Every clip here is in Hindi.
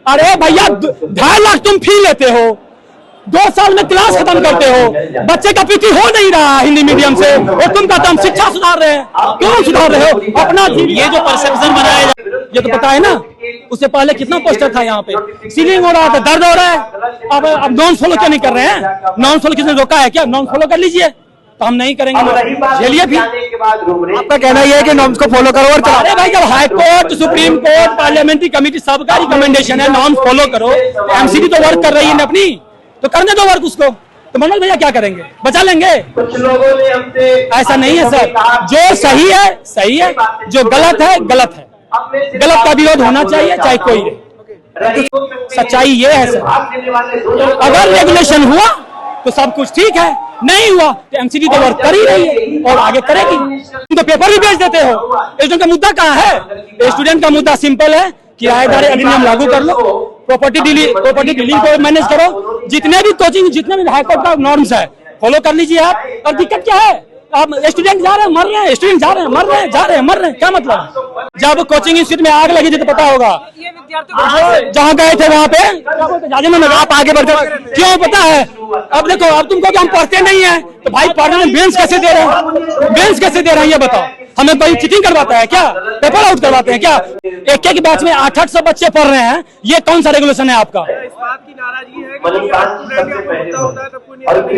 अरे भैया 2.5 लाख तुम फी लेते हो, 2 साल में क्लास खत्म करते हो, बच्चे का पीटी हो नहीं रहा हिंदी मीडियम से, और तुम कहते हम शिक्षा सुधार रहे हैं। क्यों सुधार रहे हो? अपना ये जो परसेप्शन बनाया ये तो पता है ना, उससे पहले कितना पोस्टर था यहाँ पे, सीलिंग हो रहा था, दर्द हो रहा है। अब नॉन फॉलो क्यों नहीं कर रहे हैं? नॉन फॉलो किसने रोका है क्या? नॉन फॉलो कर लीजिए, तो हम नहीं करेंगे। चलिए फिर आपका कहना यह है कि नॉर्म्स को फॉलो करो और चलाओ। अरे भाई, जब high court, supreme court, parliamentary committee सबका रिकमेंडेशन है नॉर्म्स फॉलो करो, एमसीडी तो वर्क कर रही है अपनी, तो करने दो वर्क उसको। तो मनोज भैया क्या करेंगे? बचा लेंगे? कुछ लोगों ने हमसे ऐसा नहीं है सर, जो सही है सही है, जो गलत है गलत है। गलत का विरोध होना चाहिए चाहे कोई रहे, सच्चाई ये है सर। अगर रेगुलेशन हुआ तो सब कुछ ठीक है, नहीं हुआ तो एमसीडी तो वर्क कर ही रही है और आगे करेगी। तुम तो पेपर भी बेच देते हो। स्टूडेंट का मुद्दा कहाँ है? स्टूडेंट का मुद्दा सिंपल है, किराएदार अधिनियम लागू कर लो, प्रॉपर्टी डीलिंग को मैनेज करो, जितने भी कोचिंग, जितने भी हाईकोर्ट का नॉर्म्स है फॉलो कर लीजिए आप। और दिक्कत क्या है? अब स्टूडेंट जा रहे हैं, मर रहे हैं, स्टूडेंट जा रहे हैं, मर रहे हैं, जा रहे हैं, मर रहे हैं, क्या मतलब? जब कोचिंग इंस्टीट्यूट में आग लगी थी तो पता होगा, जहाँ गए थे वहाँ पे आप आगे बढ़ते क्यों? पता है? अब देखो, अब तुमको कि हम पढ़ते नहीं है, तो भाई पढ़ने में बेंच कैसे दे रहे हैं? बेंच कैसे दे रहे हैं ये बताओ? हमें कोई चीटिंग करवाता है क्या? पेपर आउट करवाते हैं क्या? एक बैच में 800 बच्चे पढ़ रहे हैं, ये कौन सा रेगुलेशन है आपका? इस बात की नाराजगी है कि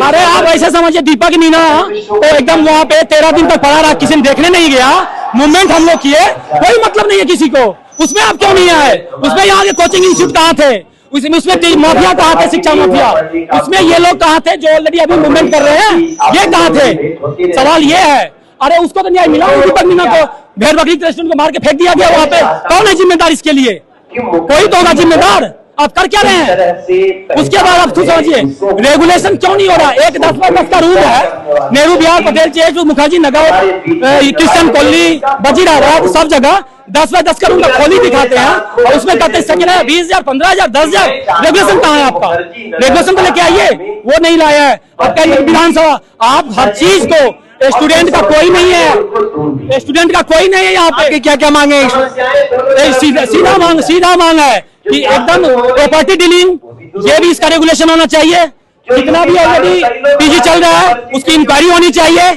अरे आप ऐसे समझिए, दीपक मीना तो एकदम वहाँ पे 13 दिन तक पढ़ा रहा, किसी ने देखने नहीं गया, मूवमेंट हम लोग किए, कोई मतलब नहीं है किसी को। उसमें आप क्यों नहीं आए? उसमें यहाँ के कोचिंग इंस्टीट्यूट कहाँ थे? उसमें माफिया कहाँ थे? शिक्षा माफिया, उसमें ये लोग कहाँ थे जो ऑलरेडी अभी मूवमेंट कर रहे हैं? ये कहाँ थे? सवाल ये है। अरे उसको तो न्याय मिला, दीपक मीना को भेड़ बकरी के रेस्टोरेंट को मार के फेंक दिया गया वहाँ पे। कौन है जिम्मेदार इसके लिए? कोई तो होगा जिम्मेदार। आप कर क्या रहे हैं? उसके बाद आप खुद समझिए, रेगुलेशन क्यों नहीं हो रहा? एक 10x10 का रूल है, Nehru Bihar, Patel check, Mukherjee Nagar, Christian colony, बजीराबाद, सब जगह 10x10 का रूल खोली दिखाते हैं, और उसमें कहते हैं 20,000, 15,000, 10,000। रेगुलेशन कहाँ है आपका? रेगुलेशन तो लेके आइए, वो नहीं लाया है। आपका विधानसभा, आप हर चीज को, स्टूडेंट का कोई नहीं है, स्टूडेंट का कोई नहीं है यहाँ पे। क्या क्या मांगे? सीधा मांग है कि एकदम प्रॉपर्टी डीलिंग, ये भी इसका रेगुलेशन होना चाहिए। जितना भी ऑलरेडी पीजी चल रहा है उसकी इंक्वायरी होनी चाहिए।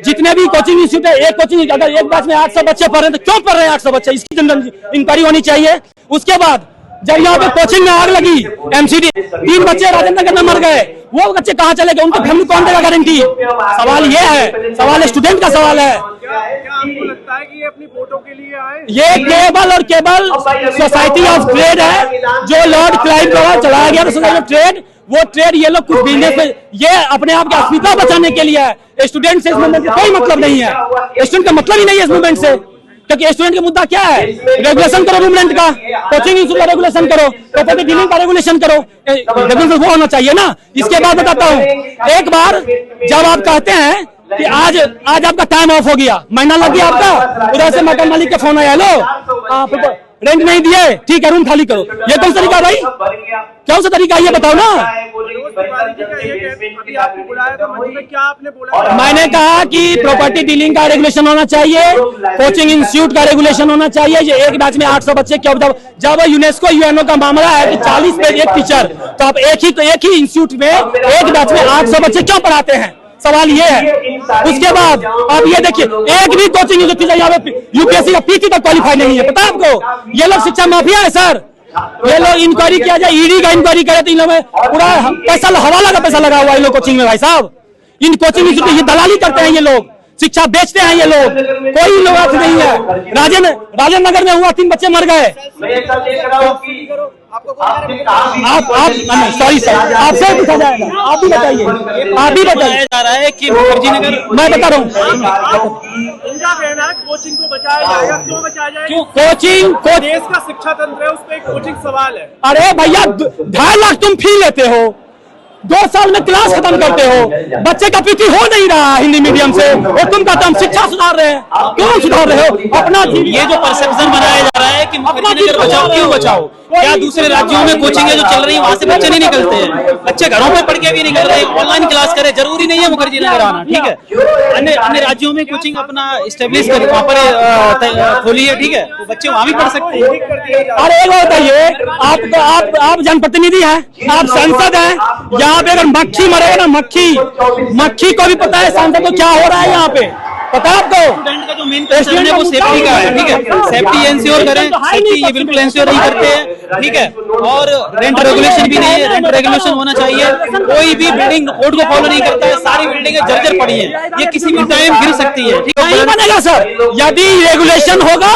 जितने भी कोचिंग इंस्टीट्यूट है, एक कोचिंग अगर एक बैच में 800 बच्चे पढ़ रहे हैं तो क्यों पढ़ रहे हैं 800 बच्चे? इसकी जनरल इंक्वायरी होनी चाहिए। उसके बाद जब यहाँ पे कोचिंग में आग लगी, एमसीडी 3 बच्चे राजेंद्र नगर में मर गए, वो बच्चे कहाँ चले गए? उनकी फैमिली कौन देगा गारंटी? सवाल ये है, सवाल स्टूडेंट का सवाल है। क्या आपको लगता है कि ये अपनी वोटों के लिए आए? ये केवल और केवल सोसाइटी ऑफ ट्रेड है, जो लॉर्ड क्लाइव द्वारा चलाया गया सोसाइटी ऑफ ट्रेड। वो ट्रेड ये लोग कुछ बिजनेस में, ये अपने आप की अस्मिता बचाने के लिए है। स्टूडेंट से इस मूवमेंट का कोई मतलब नहीं है, स्टूडेंट का मतलब ही नहीं है इस मूवमेंट से। क्योंकि स्टूडेंट का मुद्दा क्या है? रेगुलेशन करो मूवमेंट का, कोचिंग इंस्टीट्यूट का रेगुलेशन करो, प्रॉपर्टी डीलिंग का रेगुलेशन करो, रेगुलेशन वो होना चाहिए ना। इसके बाद बताता हूँ, एक बार जब आप कहते हैं कि आज आपका टाइम ऑफ हो गया, महीना लग गया आपका, उधर से मकान मालिक का फोन आया, लो रेंट नहीं दिए, ठीक है रूम खाली करो। ये कौन सा तरीका भाई? कौन सा तरीका ये बताओ ना। मैंने कहा कि प्रॉपर्टी डीलिंग का रेगुलेशन होना चाहिए, कोचिंग इंस्टीट्यूट का रेगुलेशन होना चाहिए। ये एक बैच में 800 बच्चे क्यों? जब यूनेस्को यूएनओ का मामला है कि 40 पे एक टीचर, तो आप एक ही इंस्टीट्यूट में एक बैच में 800 बच्चे क्यों पढ़ाते हैं? सवाल ये है। उसके बाद आप ये देखिए, एक भी कोचिंग यूपीएससी का पीटी तक क्वालिफाई नहीं है, पता है आपको? ये लोग शिक्षा माफिया है सर। ये लोग इंक्वायरी किया जाए, ईडी का इंक्वायरी करे तो इन लोग पूरा पैसा, हवाला का पैसा लगा हुआ है इन लोग कोचिंग में। भाई साहब, इन कोचिंग इंस्टीट्यूट ये दलाली करते हैं, ये लोग शिक्षा बेचते हैं, ये लोग कोई लोग ऐसे नहीं है। राजेंद्र नगर में हुआ, 3 बच्चे मर गए। सॉरी सर, आपसे पूछा जाएगा, आप भी बताइए, आप भी बताइए। जा रहा है कि मुखर्जी नगर, मैं बता रहा हूँ, उनका कहना है कोचिंग को बचाया जाएगा। क्यों बचाया जाएगा? कोचिंग को देश का शिक्षा तंत्र है, उस पर एक कोचिंग सवाल है। अरे भैया 2.5 लाख तुम फी लेते हो, 2 साल में क्लास खत्म करते हो, बच्चे का पीटी हो नहीं रहा हिंदी मीडियम से, और तुम कहते हम शिक्षा सुधार रहे हैं। क्यों सुधार रहे हो? अपना ये जो परसेप्शन बनाया जा रहा है कि मुखर्जी नगर बचाओ, क्यों बचाओ? क्या दूसरे राज्यों में कोचिंगें जो चल रही है वहाँ से बच्चे नहीं निकलते हैं? बच्चे घरों पे पढ़ के भी निकल रहे हैं, ऑनलाइन क्लास करे, जरूरी नहीं है मुखर्जी नगर आना, ठीक है। अन्य अन्य राज्यों में कोचिंग अपना स्टेब्लिश कर वहाँ पर खोली है, ठीक है, तो बच्चे वहाँ भी पढ़ सकते हैं। अरे एक बात बताइए, आप जनप्रतिनिधि हैं, आप सांसद हैं, यहाँ पे अगर मक्खी मरेगा ना, मक्खी को भी पता है सांसद को क्या हो रहा है यहाँ पे, पता है आपको? स्टूडेंट का जो मेन कंसर्न है वो सेफ्टी का है, ठीक है, सेफ्टी इंश्योर करें, सेफ्टी ये बिल्कुल इंश्योर नहीं करते हैं, ठीक है, और रेंट रेगुलेशन भी नहीं है, रेंट रेगुलेशन होना चाहिए। कोई भी बिल्डिंग कोड को फॉलो नहीं करता है, सारी बिल्डिंगें जर्जर पड़ी है, ये किसी भी टाइम गिर सकती है, ठीक है। नहीं बनेगा सर, यदि रेगुलेशन होगा,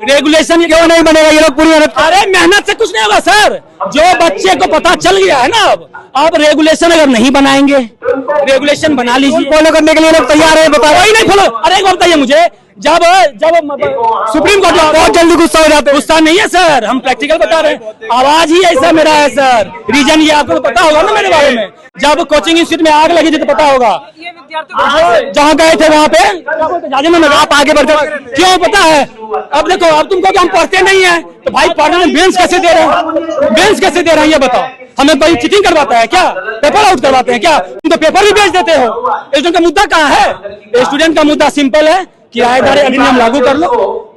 रेगुलेशन क्यों नहीं बनेगा? ये लोग पूरी अरे मेहनत से कुछ नहीं होगा सर, जो बच्चे को पता चल गया है ना, अब रेगुलेशन अगर नहीं बनाएंगे, रेगुलेशन बना लीजिए, फॉलो करने के लिए लोग तैयार है, बताओ वही नहीं फॉलो। अरे एक बात बताइए मुझे, जब सुप्रीम कोर्ट बहुत जल्दी गुस्सा हो जाते हैं। गुस्सा नहीं है सर, हम प्रैक्टिकल बता रहे हैं, आवाज ही ऐसा मेरा है सर। रीजन ये आपको पता होगा ना मेरे बारे में, जब कोचिंग इंस्टीट्यूट में आग लगी थी तो पता होगा, जहाँ गए थे वहाँ पे आप आगे बढ़ते, क्यों पता है? अब देखो, अब तुमको कि हम पढ़ते नहीं है, तो भाई पढ़ने में बेंच कैसे दे रहे हैं? बेंच कैसे दे रहे हैं ये बताओ? हमें कोई चीटिंग करवाता है क्या? पेपर आउट करवाते हैं क्या? तुम तो पेपर भी बेच देते हो। स्टूडेंट का मुद्दा कहाँ है? स्टूडेंट का मुद्दा सिंपल है, किराएदारी अधिनियम लागू कर लो,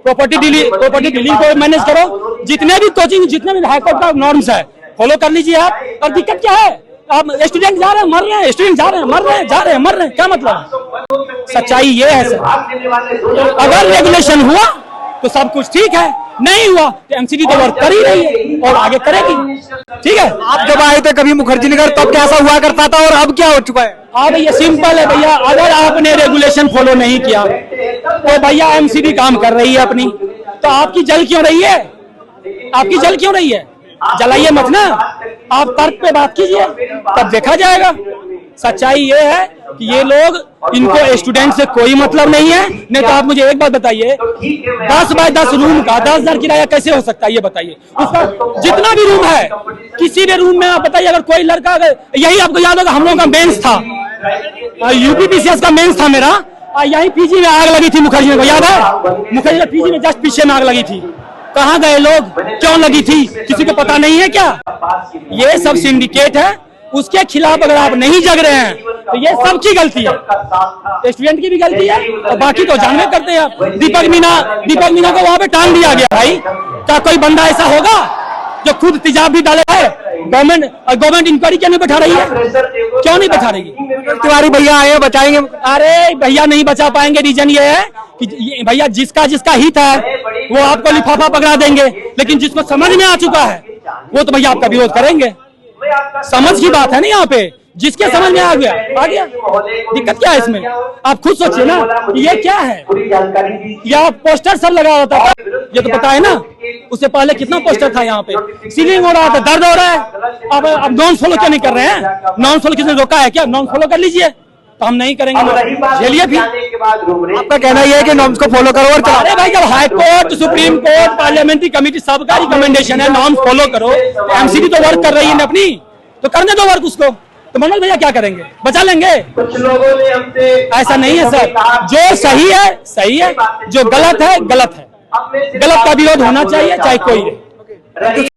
प्रॉपर्टी डीलिंग को मैनेज करो, जितने भी कोचिंग, जितने भी हाईकोर्ट का नॉर्म्स है फॉलो कर लीजिए आप। और दिक्कत क्या है? अब स्टूडेंट जा रहे हैं मर रहे हैं, स्टूडेंट जा रहे हैं मर रहे हैं, जा रहे हैं मर रहे हैं, क्या मतलब? सच्चाई ये है सर, अगर रेगुलेशन हुआ तो सब कुछ ठीक है, नहीं हुआ तो एमसीडी तो वर्क कर ही रही है और आगे करेगी, ठीक है। आप जब आए थे कभी मुखर्जी नगर तब कैसा हुआ करता था और अब क्या हो चुका है? अब ये सिंपल है भैया, अगर आपने रेगुलेशन फॉलो नहीं किया तो भैया एमसीडी काम कर रही है अपनी, तो आपकी जल क्यों रही है? आपकी जल क्यों रही है? जलाइए मत ना, आप तर्क पे बात कीजिए, तब देखा जाएगा। सच्चाई ये है कि ये लोग, इनको स्टूडेंट से कोई मतलब नहीं है। नहीं तो आप मुझे एक बात बताइए, 10 बाय 10 रूम का 10,000 किराया कैसे हो सकता है ये बताइए? उसका जितना भी रूम है, किसी भी रूम में आप बताइए, अगर कोई लड़का, अगर यही आपको याद होगा, हम लोगों का मेंस था, यूपीपीसीएस का मेंस था मेरा, यही पीजी में आग लगी थी मुखर्जी को, याद है? मुखर्जी का पीजी में जस्ट पीछे में आग लगी थी, कहाँ गए लोग? क्यों लगी थी? किसी को पता नहीं है क्या? ये सब सिंडिकेट है, उसके खिलाफ अगर आप नहीं जग रहे हैं तो ये सबकी गलती है, स्टूडेंट की भी गलती है और बाकी तो जानवे करते हैं आप। दीपक मीना को वहां पे टांग दिया गया। भाई क्या कोई बंदा ऐसा होगा जो खुद तेजाब भी डाले है? गवर्नमेंट इंक्वायरी क्यों नहीं बैठा रही है? क्यों नहीं बैठा रही? तिवारी भैया आए बचाएंगे? अरे भैया नहीं बचा पाएंगे। रीजन ये है कि भैया जिसका हित है वो आपको लिफाफा पकड़ा देंगे, लेकिन जिसको समझ में आ चुका है वो तो भैया आपका विरोध करेंगे। समझ की बात है ना, यहाँ पे जिसके समझ में आ गया आ गया। दिक्कत क्या है इसमें? आप खुद सोचिए ना, ये क्या है? यहाँ पोस्टर सब लगा होता था, ये तो पता है ना, उससे पहले कितना पोस्टर था यहाँ पे, सीलिंग हो रहा था, दर्द हो रहा है। अब नॉन फॉलो क्यों नहीं कर रहे हैं? नॉन फॉलो किसने रोका है क्या? नॉन फॉलो कर लीजिए, तो हम नहीं करेंगे, झेलिए भी। आपका कहना यह है कि नॉर्म्स को फॉलो करो और चलाओ। अरे भाई, जब high court, supreme court, parliamentary committee सबका रिकमेंडेशन है नॉर्म्स फॉलो करो, एमसीडी तो वर्क कर रही है अपनी, तो करने दो वर्क उसको। तो मनोज भैया क्या करेंगे? बचा लेंगे? कुछ लोगों ने हमसे ऐसा नहीं है सर, जो सही है सही है, जो गलत है गलत है। गलत का विरोध होना चाहिए, चाहे कोई रहे।